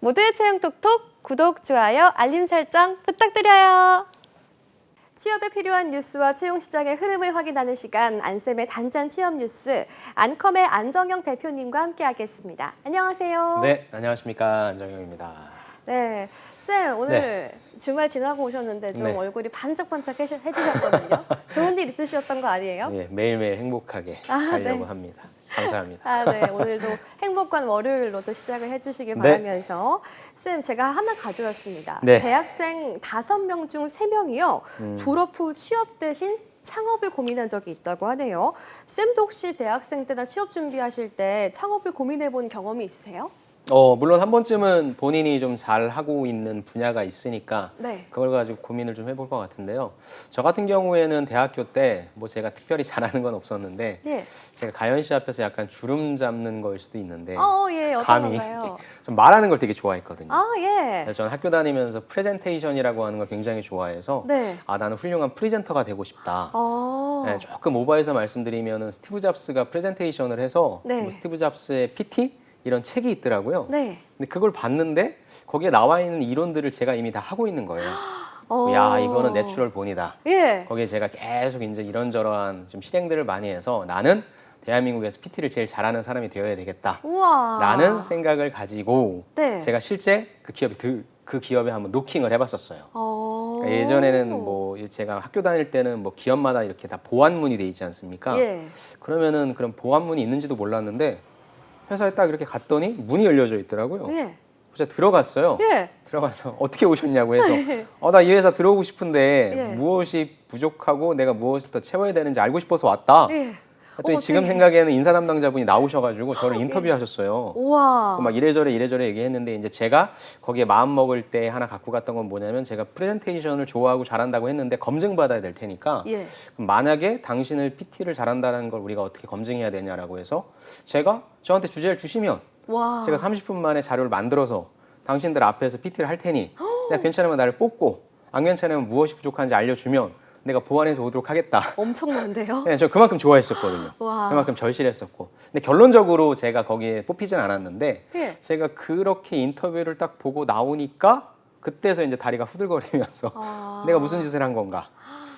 모두의 채용 톡톡 구독, 좋아요, 알림 설정 부탁드려요. 취업에 필요한 뉴스와 채용 시장의 흐름을 확인하는 시간 안쌤의 단짠 취업 뉴스 안컴의 안정영 대표님과 함께하겠습니다. 안녕하세요. 네, 안녕하십니까. 안정영입니다. 네, 쌤 오늘 주말 지나고 오셨는데 좀 네. 얼굴이 반짝반짝 해주셨거든요. 좋은 일 있으셨던 거 아니에요? 네, 매일매일 행복하게 살려고 네. 합니다. 감사합니다. 아, 네. 오늘도 행복한 월요일로도 시작을 해주시길 네. 바라면서 쌤 제가 하나 가져왔습니다. 네. 대학생 5명 중 3명이요. 졸업 후 취업 대신 창업을 고민한 적이 있다고 하네요. 쌤도 혹시 대학생 때나 취업 준비하실 때 창업을 고민해 본 경험이 있으세요? 물론 한 번쯤은 본인이 좀 잘 하고 있는 분야가 있으니까 네. 그걸 가지고 고민을 좀 해볼 것 같은데요. 저 같은 경우에는 대학교 때 뭐 제가 특별히 잘하는 건 없었는데 예. 제가 가연 씨 앞에서 약간 주름 잡는 거일 수도 있는데 예. 어떤 감히 건가요? 좀 말하는 걸 되게 좋아했거든요. 아, 예. 그래서 저는 학교 다니면서 프레젠테이션이라고 하는 걸 굉장히 좋아해서 네. 나는 훌륭한 프리젠터가 되고 싶다. 어. 네, 조금 오버해서 말씀드리면은 스티브 잡스가 프레젠테이션을 해서 네. 뭐 스티브 잡스의 PT 이런 책이 있더라고요. 네. 근데 그걸 봤는데 거기에 나와 있는 이론들을 제가 이미 다 하고 있는 거예요. 야, 이거는 내추럴 본이다. 예. 거기에 제가 계속 이제 이런저런 좀 실행들을 많이 해서 나는 대한민국에서 PT를 제일 잘하는 사람이 되어야 되겠다. 우와. 라는 생각을 가지고 네. 제가 실제 그 기업에 한번 노킹을 해봤었어요. 그러니까 예전에는 뭐 제가 학교 다닐 때는 뭐 기업마다 이렇게 다 보안문이 돼 있지 않습니까? 예. 그러면은 그런 보안문이 있는지도 몰랐는데 회사에 딱 이렇게 갔더니 문이 열려져 있더라고요. 예. 제가 들어갔어요. 예. 들어가서 어떻게 오셨냐고 해서 나 이 회사 들어오고 싶은데 예. 무엇이 부족하고 내가 무엇을 더 채워야 되는지 알고 싶어서 왔다. 예. 또 지금 생각에는 인사 담당자분이 나오셔가지고 저를 인터뷰하셨어요. 우와. 막 이래저래 얘기했는데 이제 제가 거기에 마음 먹을 때 하나 갖고 갔던 건 뭐냐면 제가 프레젠테이션을 좋아하고 잘한다고 했는데 검증받아야 될 테니까 예. 그럼 만약에 당신을 PT를 잘한다는 걸 우리가 어떻게 검증해야 되냐라고 해서 제가 저한테 주제를 주시면 와. 제가 30분 만에 자료를 만들어서 당신들 앞에서 PT를 할 테니 내가 괜찮으면 나를 뽑고 안 괜찮으면 무엇이 부족한지 알려주면 내가 보완해서 오도록 하겠다. 엄청난데요? 네, 저 그만큼 좋아했었거든요. 와. 그만큼 절실했었고. 근데 결론적으로 제가 거기에 뽑히진 않았는데 예. 제가 그렇게 인터뷰를 딱 보고 나오니까 그때서 이제 다리가 후들거리면서 내가 무슨 짓을 한 건가.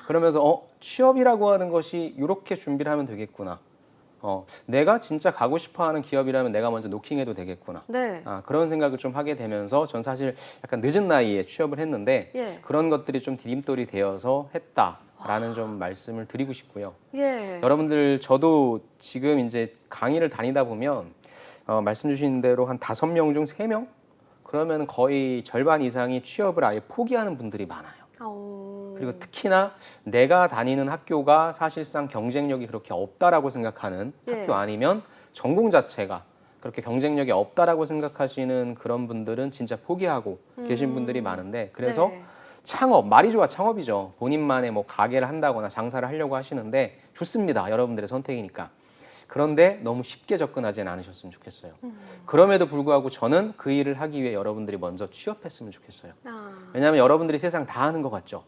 그러면서 취업이라고 하는 것이 이렇게 준비를 하면 되겠구나. 내가 진짜 가고 싶어하는 기업이라면 내가 먼저 노킹해도 되겠구나. 네. 그런 생각을 좀 하게 되면서 전 사실 약간 늦은 나이에 취업을 했는데 예. 그런 것들이 좀 디딤돌이 되어서 했다라는 좀 말씀을 드리고 싶고요. 예. 여러분들 저도 지금 이제 강의를 다니다 보면 말씀 주신 대로 한 5명 중 3명? 그러면 거의 절반 이상이 취업을 아예 포기하는 분들이 많아요. 그리고 특히나 내가 다니는 학교가 사실상 경쟁력이 그렇게 없다라고 생각하는 예. 학교 아니면 전공 자체가 그렇게 경쟁력이 없다라고 생각하시는 그런 분들은 진짜 포기하고 계신 분들이 많은데 그래서 네. 창업, 말이 좋아 창업이죠. 본인만의 뭐 가게를 한다거나 장사를 하려고 하시는데 좋습니다. 여러분들의 선택이니까. 그런데 너무 쉽게 접근하지는 않으셨으면 좋겠어요. 그럼에도 불구하고 저는 그 일을 하기 위해 여러분들이 먼저 취업했으면 좋겠어요. 왜냐하면 여러분들이 세상 다 아는 것 같죠.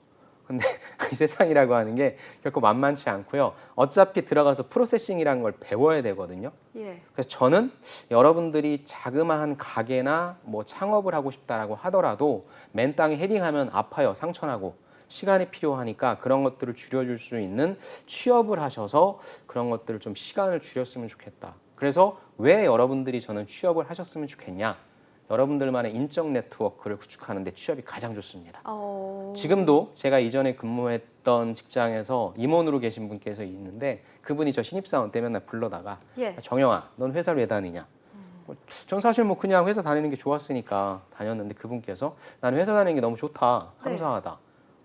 근데 이 세상이라고 하는 게 결코 만만치 않고요. 어차피 들어가서 프로세싱이라는 걸 배워야 되거든요. 예. 그래서 저는 여러분들이 자그마한 가게나 뭐 창업을 하고 싶다라고 하더라도 맨 땅에 헤딩하면 아파요. 상처나고. 시간이 필요하니까 그런 것들을 줄여줄 수 있는 취업을 하셔서 그런 것들을 좀 시간을 줄였으면 좋겠다. 그래서 왜 여러분들이 저는 취업을 하셨으면 좋겠냐? 여러분들만의 인적 네트워크를 구축하는 데 취업이 가장 좋습니다. 지금도 제가 이전에 근무했던 직장에서 임원으로 계신 분께서 있는데 그분이 저 신입사원 때 맨날 불러다가 예. 정영아, 넌 회사를 왜 다니냐? 전 사실 뭐 그냥 회사 다니는 게 좋았으니까 다녔는데 그분께서 나는 회사 다니는 게 너무 좋다, 감사하다.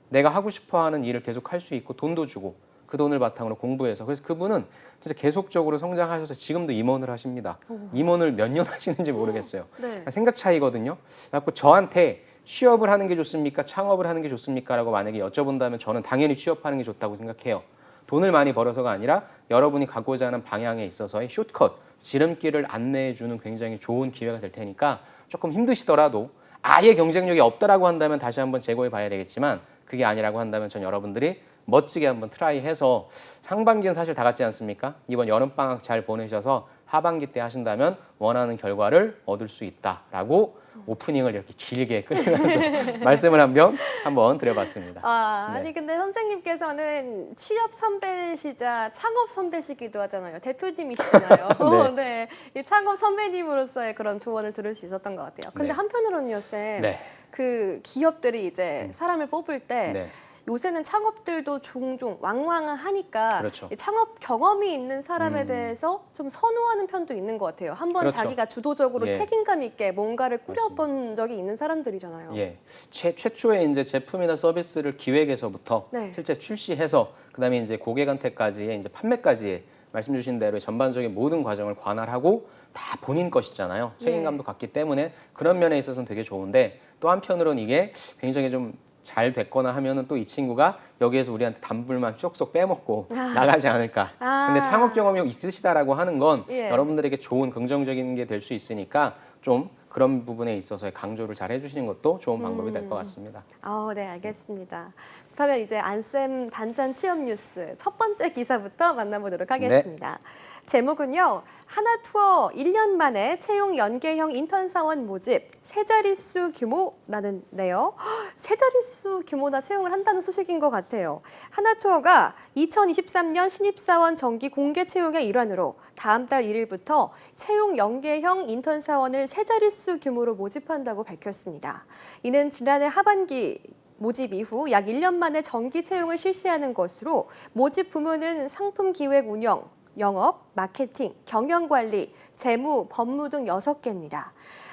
내가 하고 싶어하는 일을 계속 할 수 있고 돈도 주고 그 돈을 바탕으로 공부해서 그래서 그분은 진짜 계속적으로 성장하셔서 지금도 임원을 하십니다. 임원을 몇 년 하시는지 모르겠어요. 네. 생각 차이거든요. 그래서 저한테 취업을 하는 게 좋습니까? 창업을 하는 게 좋습니까? 라고 만약에 여쭤본다면 저는 당연히 취업하는 게 좋다고 생각해요. 돈을 많이 벌어서가 아니라 여러분이 가고자 하는 방향에 있어서의 숏컷, 지름길을 안내해 주는 굉장히 좋은 기회가 될 테니까 조금 힘드시더라도 아예 경쟁력이 없다라고 한다면 다시 한번 재고해 봐야 되겠지만 그게 아니라고 한다면 전 여러분들이 멋지게 한번 트라이해서 상반기는 사실 다 같지 않습니까? 이번 여름방학 잘 보내셔서 하반기 때 하신다면 원하는 결과를 얻을 수 있다라고 오프닝을 이렇게 길게 끌면서 말씀을 한번 드려봤습니다. 네. 아니 근데 선생님께서는 취업 선배시자 창업 선배시기도 하잖아요. 대표님이시잖아요. 네. 네. 이 창업 선배님으로서의 그런 조언을 들을 수 있었던 것 같아요. 근데 네. 한편으로는요, 쌤. 네. 그 기업들이 이제 사람을 뽑을 때 네. 요새는 창업들도 종종 왕왕하니까 그렇죠. 이 창업 경험이 있는 사람에 대해서 좀 선호하는 편도 있는 것 같아요. 한번 그렇죠. 자기가 주도적으로 예. 책임감 있게 뭔가를 꾸려본 적이 있는 사람들이잖아요. 예. 최초의 이제 제품이나 서비스를 기획에서부터 네. 실제 출시해서 그다음에 이제 고객한테까지의 이제 판매까지의 말씀 주신 대로 전반적인 모든 과정을 관할하고 다 본인 것이잖아요. 책임감도 갖기 때문에 그런 면에 있어서는 되게 좋은데 또 한편으로는 이게 굉장히 좀 잘 됐거나 하면은 또 이 친구가 여기에서 우리한테 단불만 쏙쏙 빼먹고 나가지 않을까. 근데 창업 경험이 있으시다라고 하는 건 예. 여러분들에게 좋은 긍정적인 게 될 수 있으니까 좀 그런 부분에 있어서의 강조를 잘 해주시는 것도 좋은 방법이 될 것 같습니다. 네, 알겠습니다. 그러면 이제 안쌤 단짠 취업 뉴스 첫 번째 기사부터 만나보도록 하겠습니다. 제목은요. 하나투어 1년 만에 채용 연계형 인턴 사원 모집 세 자릿수 규모라는데요. 세 자릿수 규모나 채용을 한다는 소식인 것 같아요. 하나투어가 2023년 신입사원 정기 공개 채용의 일환으로 다음 달 1일부터 채용 연계형 인턴 사원을 세 자릿수 규모로 모집한다고 밝혔습니다. 이는 지난해 하반기 모집 이후 약 1년 만에 정기 채용을 실시하는 것으로 모집 부문은 상품 기획 운영, 영업, 마케팅, 경영관리, 재무, 법무 등 6개입니다.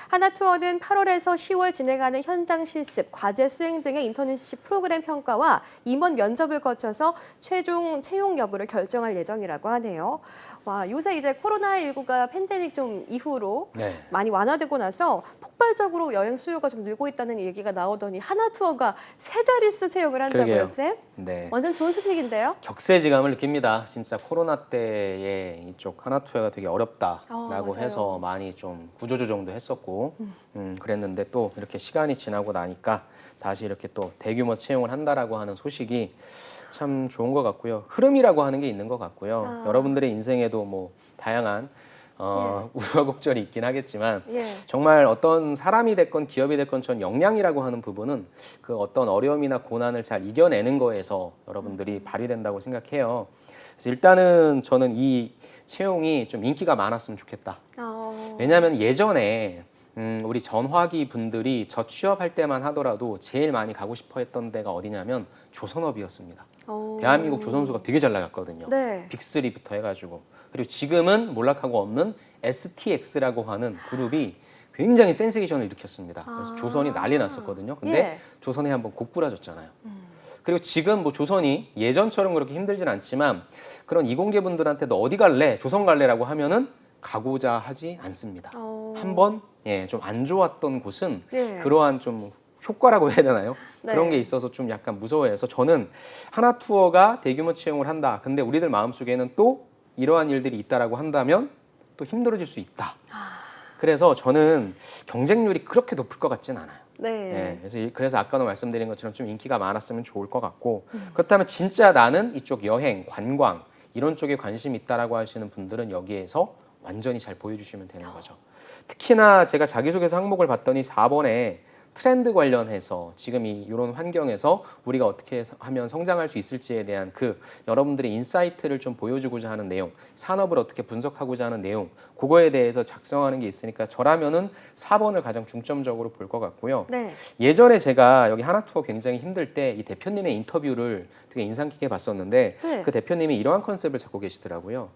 하나투어는 8월에서 10월 진행하는 현장 실습, 과제 수행 등의 인턴십 프로그램 평가와 임원 면접을 거쳐서 최종 채용 여부를 결정할 예정이라고 하네요. 와, 요새 이제 코로나19가 팬데믹 좀 이후로 네. 많이 완화되고 나서 폭발적으로 여행 수요가 좀 늘고 있다는 얘기가 나오더니 하나투어가 세 자릿수 채용을 한다고요, 그러게요. 쌤? 네. 완전 좋은 소식인데요? 격세지감을 느낍니다. 진짜 코로나 때에 이쪽 하나투어가 되게 어렵다라고 맞아요. 해서 많이 좀 구조조정도 했었고 그랬는데 또 이렇게 시간이 지나고 나니까 다시 이렇게 또 대규모 채용을 한다라고 하는 소식이 참 좋은 것 같고요. 흐름이라고 하는 게 있는 것 같고요. 여러분들의 인생에도 뭐 다양한 우여곡절이 있긴 하겠지만 예. 정말 어떤 사람이 됐건 기업이 됐건 전 역량이라고 하는 부분은 그 어떤 어려움이나 고난을 잘 이겨내는 거에서 여러분들이 발휘된다고 생각해요. 그래서 일단은 저는 이 채용이 좀 인기가 많았으면 좋겠다. 왜냐하면 예전에 우리 전화기 분들이 저 취업할 때만 하더라도 제일 많이 가고 싶어 했던 데가 어디냐면 조선업이었습니다. 대한민국 조선소가 되게 잘 나갔거든요. 네. 빅3부터 해가지고. 그리고 지금은 몰락하고 없는 STX라고 하는 그룹이 굉장히 센세이션을 일으켰습니다. 그래서 조선이 난리 났었거든요. 근데 예. 조선이 한번 고꾸라졌잖아요. 그리고 지금 뭐 조선이 예전처럼 그렇게 힘들진 않지만 그런 이공계 분들한테도 어디 갈래? 조선 갈래라고 하면은 가고자 하지 않습니다. 한번 좀 안 좋았던 곳은 예. 그러한 좀 효과라고 해야 되나요? 네. 그런 게 있어서 좀 약간 무서워해서 저는 하나투어가 대규모 채용을 한다. 근데 우리들 마음속에는 또 이러한 일들이 있다라고 한다면 또 힘들어질 수 있다. 그래서 저는 경쟁률이 그렇게 높을 것 같진 않아요. 네. 그래서 아까도 말씀드린 것처럼 좀 인기가 많았으면 좋을 것 같고 그렇다면 진짜 나는 이쪽 여행, 관광 이런 쪽에 관심이 있다라고 하시는 분들은 여기에서 완전히 잘 보여주시면 되는 거죠. 특히나 제가 자기소개서 항목을 봤더니 4번에 트렌드 관련해서 지금 이런 환경에서 우리가 어떻게 하면 성장할 수 있을지에 대한 그 여러분들의 인사이트를 좀 보여주고자 하는 내용, 산업을 어떻게 분석하고자 하는 내용, 그거에 대해서 작성하는 게 있으니까 저라면은 4번을 가장 중점적으로 볼 것 같고요. 네. 예전에 제가 여기 하나투어 굉장히 힘들 때 이 대표님의 인터뷰를 되게 인상 깊게 봤었는데 네. 그 대표님이 이러한 컨셉을 잡고 계시더라고요.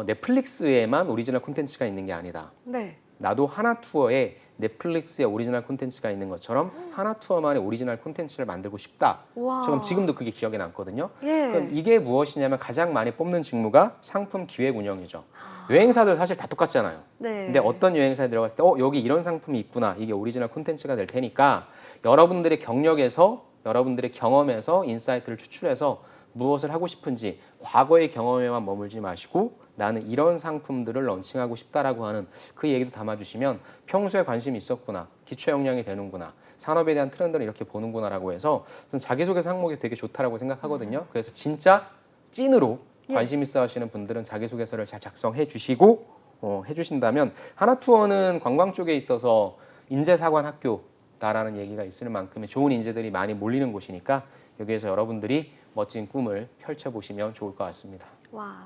넷플릭스에만 오리지널 콘텐츠가 있는 게 아니다. 네. 나도 하나투어에 넷플릭스에 오리지널 콘텐츠가 있는 것처럼 하나투어만의 오리지널 콘텐츠를 만들고 싶다. 와. 지금도 그게 기억에 남거든요. 예. 그럼 이게 무엇이냐면 가장 많이 뽑는 직무가 상품 기획 운영이죠. 여행사들 사실 다 똑같잖아요. 네. 근데 어떤 여행사에 들어갔을 때 여기 이런 상품이 있구나. 이게 오리지널 콘텐츠가 될 테니까 여러분들의 경력에서 여러분들의 경험에서 인사이트를 추출해서 무엇을 하고 싶은지 과거의 경험에만 머물지 마시고 나는 이런 상품들을 런칭하고 싶다라고 하는 그 얘기도 담아주시면 평소에 관심이 있었구나, 기초 역량이 되는구나, 산업에 대한 트렌드를 이렇게 보는구나라고 해서 저는 자기소개서 항목이 되게 좋다라고 생각하거든요. 그래서 진짜 찐으로 관심 있어 하시는 분들은 자기소개서를 잘 작성해 주시고 해주신다면 하나투어는 관광 쪽에 있어서 인재사관 학교다라는 얘기가 있을 만큼의 좋은 인재들이 많이 몰리는 곳이니까 여기에서 여러분들이 멋진 꿈을 펼쳐보시면 좋을 것 같습니다. 와,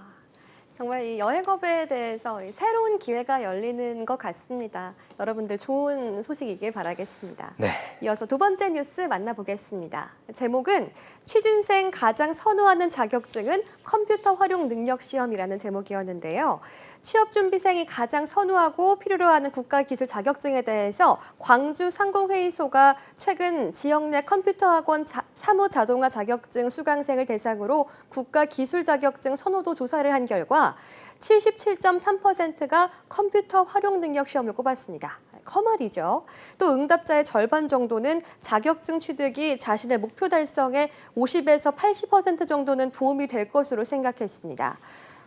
정말 이 여행업에 대해서 이 새로운 기회가 열리는 것 같습니다. 여러분들 좋은 소식이길 바라겠습니다. 네. 이어서 두 번째 뉴스 만나보겠습니다. 제목은 취준생 가장 선호하는 자격증은 컴퓨터 활용 능력 시험이라는 제목이었는데요. 취업준비생이 가장 선호하고 필요로 하는 국가기술 자격증에 대해서 광주 상공회의소가 최근 지역 내 컴퓨터학원 사무자동화 자격증 수강생을 대상으로 국가기술 자격증 선호도 조사를 한 결과 77.3%가 컴퓨터 활용 능력 시험을 꼽았습니다. 커말이죠. 또 응답자의 절반 정도는 자격증 취득이 자신의 목표 달성에 50에서 80% 정도는 도움이 될 것으로 생각했습니다.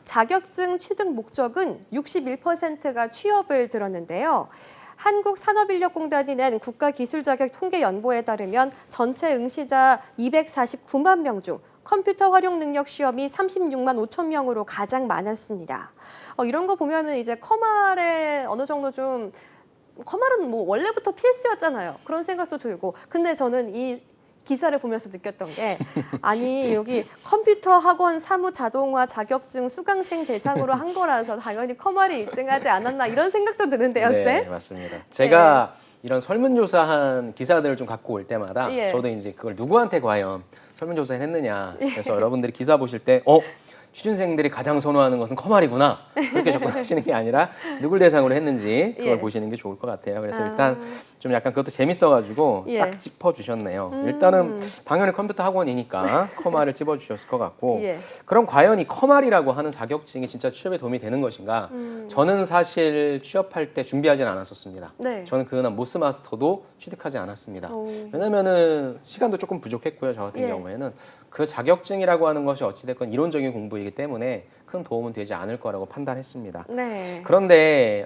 자격증 취득 목적은 61%가 취업을 들었는데요. 한국산업인력공단이 낸 국가기술자격 통계연보에 따르면 전체 응시자 249만 명 중 컴퓨터 활용 능력 시험이 36만 5천 명으로 가장 많았습니다. 이런 거 보면은 이제 커말에 어느 정도 좀 커말은 뭐 원래부터 필수였잖아요. 그런 생각도 들고. 근데 저는 이 기사를 보면서 느꼈던 게 아니 여기 컴퓨터 학원 사무 자동화 자격증 수강생 대상으로 한 거라서 당연히 커말이 1등하지 않았나 이런 생각도 드는데요, 쌤? 네, 맞습니다. 제가 이런 설문조사한 기사들을 좀 갖고 올 때마다 예. 저도 이제 그걸 누구한테 과연 설문조사를 했느냐. 그래서 여러분들이 기사 보실 때 취준생들이 가장 선호하는 것은 커말이구나. 그렇게 접근하시는 게 아니라 누굴 대상으로 했는지 그걸 예. 보시는 게 좋을 것 같아요. 그래서 일단 좀 약간 그것도 재밌어가지고 예. 딱 짚어주셨네요. 일단은 당연히 컴퓨터 학원이니까 커말을 찝어주셨을 것 같고 예. 그럼 과연 이 커말이라고 하는 자격증이 진짜 취업에 도움이 되는 것인가? 저는 사실 취업할 때 준비하진 않았었습니다. 네. 저는 그날 모스마스터도 취득하지 않았습니다. 오. 왜냐면은 시간도 조금 부족했고요. 저 같은 예. 경우에는 그 자격증이라고 하는 것이 어찌됐건 이론적인 공부이기 때문에 큰 도움은 되지 않을 거라고 판단했습니다. 네. 그런데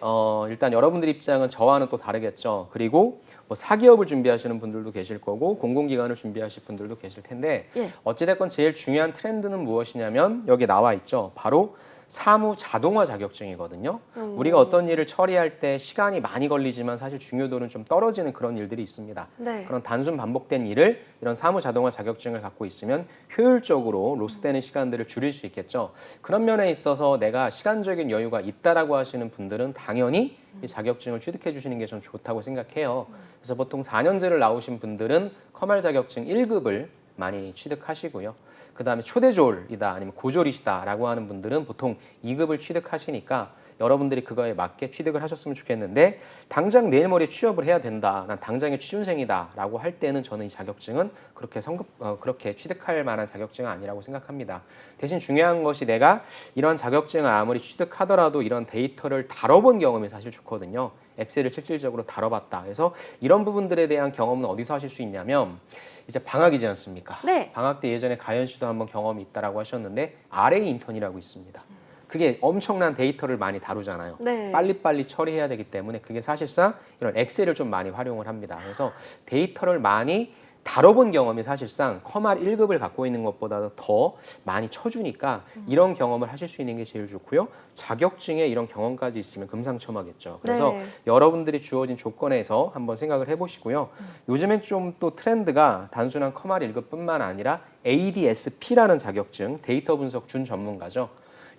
일단 여러분들 입장은 저와는 또 다르겠죠. 그리고 뭐 사기업을 준비하시는 분들도 계실 거고 공공기관을 준비하실 분들도 계실 텐데 예. 어찌됐건 제일 중요한 트렌드는 무엇이냐면 여기 나와 있죠. 바로 사무 자동화 자격증이거든요. 우리가 어떤 일을 처리할 때 시간이 많이 걸리지만 사실 중요도는 좀 떨어지는 그런 일들이 있습니다. 네. 그런 단순 반복된 일을 이런 사무 자동화 자격증을 갖고 있으면 효율적으로 로스되는 시간들을 줄일 수 있겠죠. 그런 면에 있어서 내가 시간적인 여유가 있다라고 하시는 분들은 당연히 이 자격증을 취득해 주시는 게 전 좋다고 생각해요. 그래서 보통 4년제를 나오신 분들은 커말 자격증 1급을 많이 취득하시고요. 그 다음에 초대졸이다 아니면 고졸이시다라고 하는 분들은 보통 2급을 취득하시니까 여러분들이 그거에 맞게 취득을 하셨으면 좋겠는데 당장 내일 모레 취업을 해야 된다. 난 당장의 취준생이다라고 할 때는 저는 이 자격증은 그렇게 취득할 만한 자격증은 아니라고 생각합니다. 대신 중요한 것이 내가 이런 자격증을 아무리 취득하더라도 이런 데이터를 다뤄본 경험이 사실 좋거든요. 엑셀을 실질적으로 다뤄봤다. 그래서 이런 부분들에 대한 경험은 어디서 하실 수 있냐면 이제 방학이지 않습니까? 네. 방학 때 예전에 가연 씨도 한번 경험이 있다라고 하셨는데 RA 인턴이라고 있습니다. 그게 엄청난 데이터를 많이 다루잖아요. 네. 빨리빨리 처리해야 되기 때문에 그게 사실상 이런 엑셀을 좀 많이 활용을 합니다. 그래서 데이터를 많이 다뤄본 경험이 사실상 커말 1급을 갖고 있는 것보다 더 많이 쳐주니까 이런 경험을 하실 수 있는 게 제일 좋고요. 자격증에 이런 경험까지 있으면 금상첨화겠죠. 그래서 네. 여러분들이 주어진 조건에서 한번 생각을 해보시고요. 요즘엔 좀 또 트렌드가 단순한 커말 1급뿐만 아니라 ADSP라는 자격증, 데이터 분석 준 전문가죠.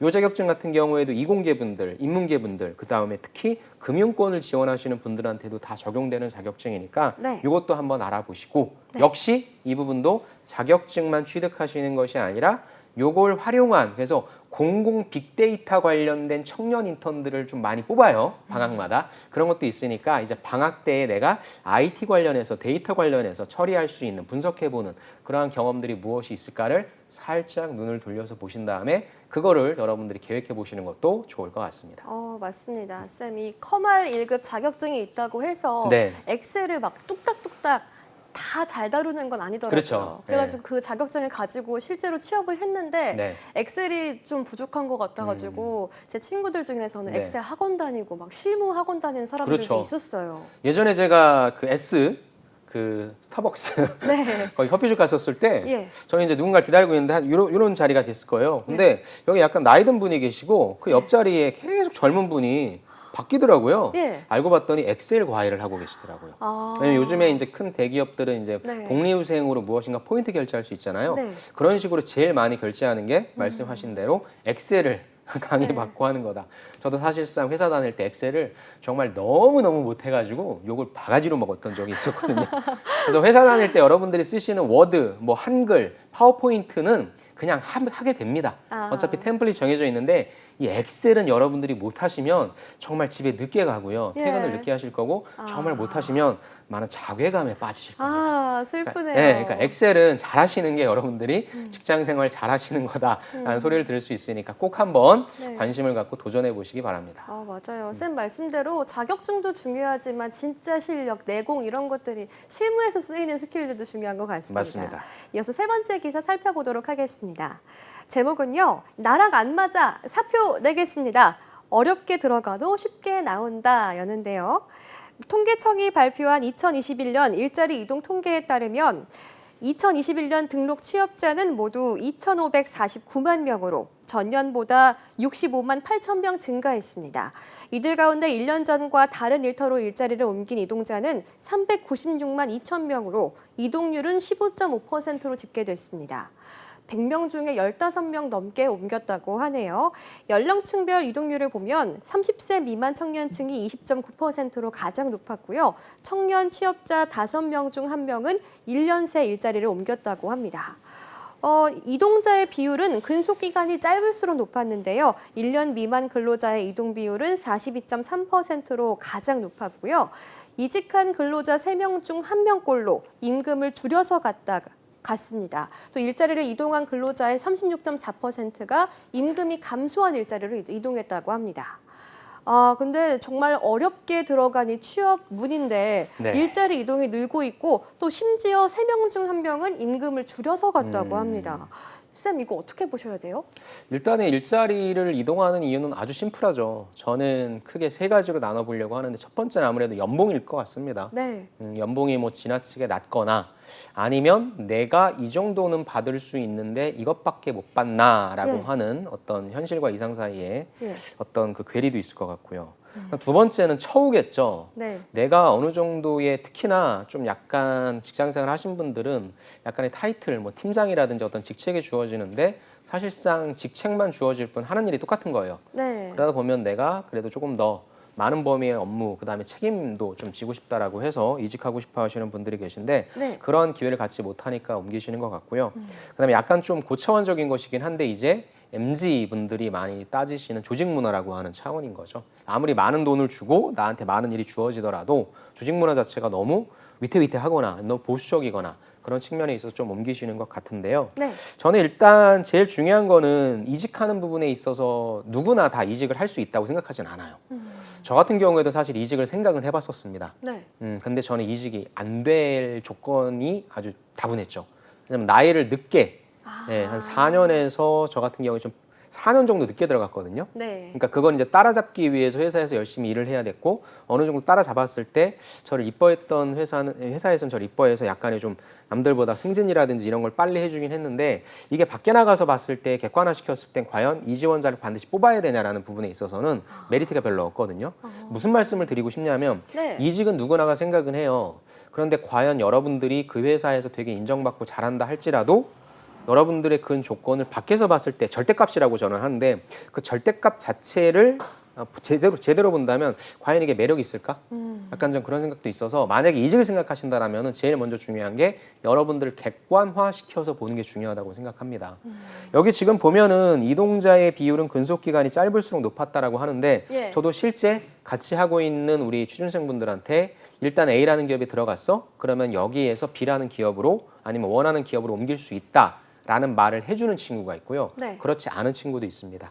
이 자격증 같은 경우에도 이공계분들, 인문계분들, 그 다음에 특히 금융권을 지원하시는 분들한테도 다 적용되는 자격증이니까 네. 이것도 한번 알아보시고 네. 역시 이 부분도 자격증만 취득하시는 것이 아니라 요걸 활용한 그래서 공공 빅데이터 관련된 청년 인턴들을 좀 많이 뽑아요. 방학마다. 그런 것도 있으니까 이제 방학 때에 내가 IT 관련해서 데이터 관련해서 처리할 수 있는 분석해보는 그러한 경험들이 무엇이 있을까를 살짝 눈을 돌려서 보신 다음에 그거를 여러분들이 계획해 보시는 것도 좋을 것 같습니다. 맞습니다. 쌤, 이 커말 1급 자격증이 있다고 해서 네. 엑셀을 막 뚝딱뚝딱 다 잘 다루는 건 아니더라고요. 그렇죠. 그래가지고 그 자격증을 가지고 실제로 취업을 했는데 네. 엑셀이 좀 부족한 것 같아가지고 제 친구들 중에서는 네. 엑셀 학원 다니고 막 실무 학원 다니는 사람들도 그렇죠. 있었어요. 예전에 제가 그 스타벅스 네. 거기 커피숍 갔었을 때 예. 저는 이제 누군가를 기다리고 있는데 한 요런 자리가 됐을 거예요. 근데 여기 약간 나이 든 분이 계시고 그 옆자리에 계속 젊은 분이 바뀌더라고요. 예. 알고 봤더니 엑셀 과외를 하고 계시더라고요. 아. 왜냐면 요즘에 이제 큰 대기업들은 이제 네. 복리후생으로 무엇인가 포인트 결제할 수 있잖아요. 네. 그런 식으로 제일 많이 결제하는 게 말씀하신 대로 엑셀을 강의받고 하는 거다. 저도 사실상 회사 다닐 때 엑셀을 정말 너무너무 못해가지고 욕을 바가지로 먹었던 적이 있었거든요. 그래서 회사 다닐 때 여러분들이 쓰시는 워드, 뭐 한글, 파워포인트는 그냥 하게 됩니다. 어차피 템플릿 정해져 있는데 이 엑셀은 여러분들이 못하시면 정말 집에 늦게 가고요. 예. 퇴근을 늦게 하실 거고 정말 못하시면 많은 자괴감에 빠지실 겁니다. 슬프네요. 그러니까 엑셀은 잘하시는 게 여러분들이 직장 생활 잘하시는 거다라는 소리를 들을 수 있으니까 꼭 한번 네. 관심을 갖고 도전해 보시기 바랍니다. 맞아요. 쌤 말씀대로 자격증도 중요하지만 진짜 실력, 내공 이런 것들이 실무에서 쓰이는 스킬들도 중요한 것 같습니다. 맞습니다. 이어서 세 번째 기사 살펴보도록 하겠습니다. 제목은요. 나랑 안 맞아 사표 내겠습니다. 어렵게 들어가도 쉽게 나온다 였는데요. 통계청이 발표한 2021년 일자리 이동 통계에 따르면 2021년 등록 취업자는 모두 2,549만 명으로 전년보다 65만 8천 명 증가했습니다. 이들 가운데 1년 전과 다른 일터로 일자리를 옮긴 이동자는 396만 2천 명으로 이동률은 15.5%로 집계됐습니다. 100명 중에 15명 넘게 옮겼다고 하네요. 연령층별 이동률을 보면 30세 미만 청년층이 20.9%로 가장 높았고요. 청년 취업자 5명 중 1명은 1년 새 일자리를 옮겼다고 합니다. 이동자의 비율은 근속 기간이 짧을수록 높았는데요. 1년 미만 근로자의 이동 비율은 42.3%로 가장 높았고요. 이직한 근로자 3명 중 1명꼴로 임금을 줄여서 갔습니다. 또 일자리를 이동한 근로자의 36.4%가 임금이 감소한 일자리로 이동했다고 합니다. 근데 정말 어렵게 들어간 이 취업 문인데 네. 일자리 이동이 늘고 있고 또 심지어 3명 중 1명은 임금을 줄여서 갔다고 합니다. 쌤 이거 어떻게 보셔야 돼요? 일단은 일자리를 이동하는 이유는 아주 심플하죠. 저는 크게 세 가지로 나눠보려고 하는데 첫 번째는 아무래도 연봉일 것 같습니다. 네. 연봉이 뭐 지나치게 낮거나 아니면 내가 이 정도는 받을 수 있는데 이것밖에 못 받나라고 네. 하는 어떤 현실과 이상 사이에 네. 어떤 그 괴리도 있을 것 같고요. 두 번째는 처우겠죠. 네. 내가 어느 정도의 특히나 좀 약간 직장생활 하신 분들은 약간의 타이틀, 뭐 팀장이라든지 어떤 직책이 주어지는데 사실상 직책만 주어질 뿐 하는 일이 똑같은 거예요. 네. 그러다 보면 내가 그래도 조금 더 많은 범위의 업무, 그다음에 책임도 좀 지고 싶다라고 해서 이직하고 싶어 하시는 분들이 계신데 네. 그런 기회를 갖지 못하니까 옮기시는 것 같고요. 그다음에 약간 좀 고차원적인 것이긴 한데 이제 MZ 분들이 많이 따지시는 조직 문화라고 하는 차원인 거죠. 아무리 많은 돈을 주고 나한테 많은 일이 주어지더라도 조직 문화 자체가 너무 위태위태하거나 너무 보수적이거나 그런 측면에 있어서 좀 옮기시는 것 같은데요. 네. 저는 일단 제일 중요한 거는 이직하는 부분에 있어서 누구나 다 이직을 할 수 있다고 생각하진 않아요. 저 같은 경우에도 사실 이직을 생각은 해봤었습니다. 네. 근데 저는 이직이 안 될 조건이 아주 다분했죠. 왜냐면 나이를 늦게 한 4년에서 저 같은 경우에 좀 4년 정도 늦게 들어갔거든요. 네. 그러니까 그건 이제 따라잡기 위해서 회사에서 열심히 일을 해야 됐고 어느 정도 따라잡았을 때 저를 이뻐했던 회사에서는 저를 이뻐해서 약간의 좀 남들보다 승진이라든지 이런 걸 빨리 해주긴 했는데 이게 밖에 나가서 봤을 때 객관화시켰을 땐 과연 이 지원자를 반드시 뽑아야 되냐라는 부분에 있어서는 메리트가 별로 없거든요. 무슨 말씀을 드리고 싶냐면 네. 이직은 누구나가 생각은 해요. 그런데 과연 여러분들이 그 회사에서 되게 인정받고 잘한다 할지라도 여러분들의 그 조건을 밖에서 봤을 때 절대값이라고 저는 하는데 그 절대값 자체를 제대로 본다면 과연 이게 매력이 있을까? 약간 좀 그런 생각도 있어서 만약에 이직을 생각하신다라면 제일 먼저 중요한 게 여러분들을 객관화시켜서 보는 게 중요하다고 생각합니다. 여기 지금 보면은 이동자의 비율은 근속 기간이 짧을수록 높았다라고 하는데 예. 저도 실제 같이 하고 있는 우리 취준생분들한테 일단 A라는 기업에 들어갔어? 그러면 여기에서 B라는 기업으로 아니면 원하는 기업으로 옮길 수 있다라는 말을 해주는 친구가 있고요. 네. 그렇지 않은 친구도 있습니다.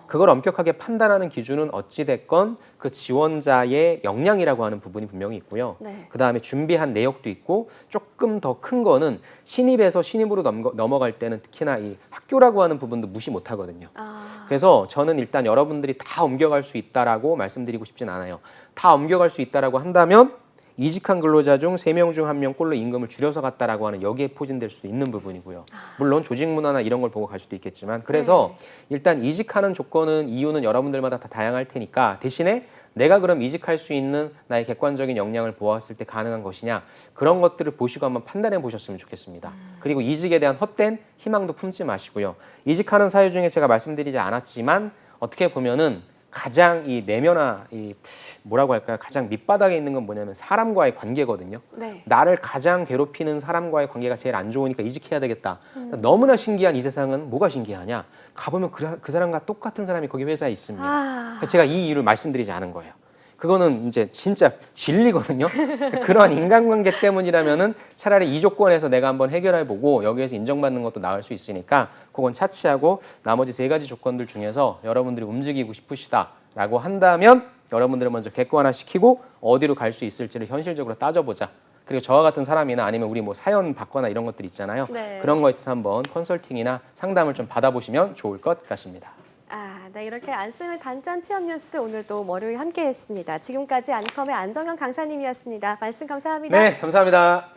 그걸 엄격하게 판단하는 기준은 어찌됐건 그 지원자의 역량이라고 하는 부분이 분명히 있고요. 네. 그 다음에 준비한 내역도 있고 조금 더 큰 거는 신입에서 신입으로 넘어갈 때는 특히나 이 학교라고 하는 부분도 무시 못 하거든요. 그래서 저는 일단 여러분들이 다 옮겨갈 수 있다라고 말씀드리고 싶진 않아요. 다 옮겨갈 수 있다라고 한다면 이직한 근로자 중 3명 중 1명 꼴로 임금을 줄여서 갔다라고 하는 여기에 포진될 수도 있는 부분이고요. 물론 조직 문화나 이런 걸 보고 갈 수도 있겠지만 그래서 일단 이직하는 조건은 이유는 여러분들마다 다 다양할 테니까 대신에 내가 그럼 이직할 수 있는 나의 객관적인 역량을 보았을 때 가능한 것이냐 그런 것들을 보시고 한번 판단해 보셨으면 좋겠습니다. 그리고 이직에 대한 헛된 희망도 품지 마시고요. 이직하는 사유 중에 제가 말씀드리지 않았지만 어떻게 보면은 가장 이 내면화 이 뭐라고 할까요? 가장 밑바닥에 있는 건 뭐냐면 사람과의 관계거든요. 네. 나를 가장 괴롭히는 사람과의 관계가 제일 안 좋으니까 이직해야 되겠다. 너무나 신기한 이 세상은 뭐가 신기하냐? 가보면 그 사람과 똑같은 사람이 거기 회사에 있습니다. 그래서 제가 이 이유를 말씀드리지 않은 거예요. 그거는 이제 진짜 진리거든요. 그러한 인간관계 때문이라면은 차라리 이 조건에서 내가 한번 해결해보고 여기에서 인정받는 것도 나을 수 있으니까 그건 차치하고 나머지 3가지 조건들 중에서 여러분들이 움직이고 싶으시다라고 한다면 여러분들을 먼저 객관화시키고 어디로 갈 수 있을지를 현실적으로 따져보자. 그리고 저와 같은 사람이나 아니면 우리 뭐 사연 받거나 이런 것들 있잖아요. 네. 그런 거 있어서 한번 컨설팅이나 상담을 좀 받아보시면 좋을 것 같습니다. 네, 이렇게 안쌤의 단짠 취업 뉴스 오늘도 월요일 함께했습니다. 지금까지 안컴의 안정현 강사님이었습니다. 말씀 감사합니다. 네, 감사합니다.